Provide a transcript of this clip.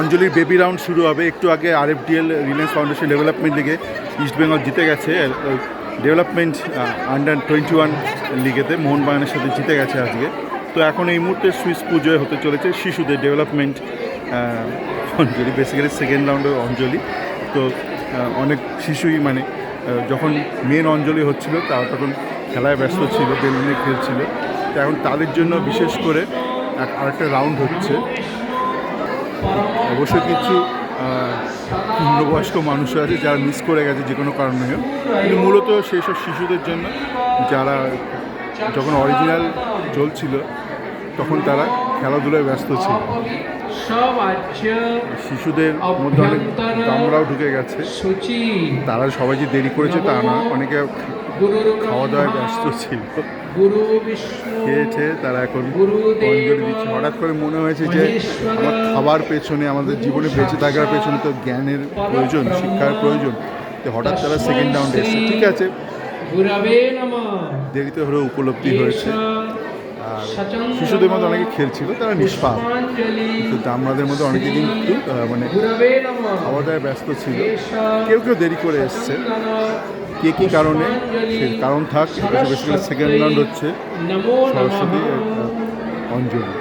অঞ্জলির baby round শুরু হবে একটু আগে। RFDL রিলায়েন্স ফাউন্ডেশন ডেভেলপমেন্ট লিগে ইস্ট বেঙ্গল জিতে গেছে। ডেভেলপমেন্ট আন্ডার 21 লিগেতে মোহনবাগানের সাথে জিতে গেছে আজকে। তো এখন এই মুহূর্তে সুইস পুজোয় হতে চলেছে শিশুদের ডেভেলপমেন্ট অঞ্জলি, বেসিক্যালি সেকেন্ড রাউন্ডের অঞ্জলি। তো অনেক শিশুই মানে যখন মেন অঞ্জলি হচ্ছিল তারা তখন খেলায় ব্যস্ত ছিল, বেলুনে খেলছিল। তো এখন তাদের জন্য বিশেষ করে আরেকটা রাউন্ড হচ্ছে। অবশ্যই কিছু পূর্ণবয়স্ক মানুষও আছে যারা মিস করে গেছে যে কোনো কারণে, কিন্তু মূলত সেই সব শিশুদের জন্য যারা যখন অরিজিনাল চলছিল তখন তারা খেলাধুলায় ব্যস্ত ছিল। শিশুদের মধ্যে অনেক দামরাও ঢুকে গেছে। তারা সবাই যে দেরি করেছে তা না, অনেকে খাওয়া দাওয়ায় ব্যস্ত ছিল, খেয়েছে, তারা এখন অঞ্জলি দিচ্ছে। হঠাৎ করে মনে হয়েছে যে আমার খাবার পেছনে, আমাদের জীবনে বেঁচে থাকার পেছনে তো জ্ঞানের প্রয়োজন, শিক্ষার প্রয়োজন। তো হঠাৎ তারা সেকেন্ড রাউন্ডে এসেছে, ঠিক আছে, দেরিতে হলেও উপলব্ধি হয়েছে। আর শিশুদের মধ্যে অনেকে খেলছিল, তারা নিষ্পাপ, কিন্তু আমাদের মধ্যে অনেকে কিন্তু মানে খাওয়া দাওয়ায় ব্যস্ত ছিল। কেউ কেউ দেরি করে এসছে, কে কী কারণে সে কারণ থাক। বেসিক্যালি সেকেন্ড রাউন্ড হচ্ছে সরস্বতী অঞ্জলি।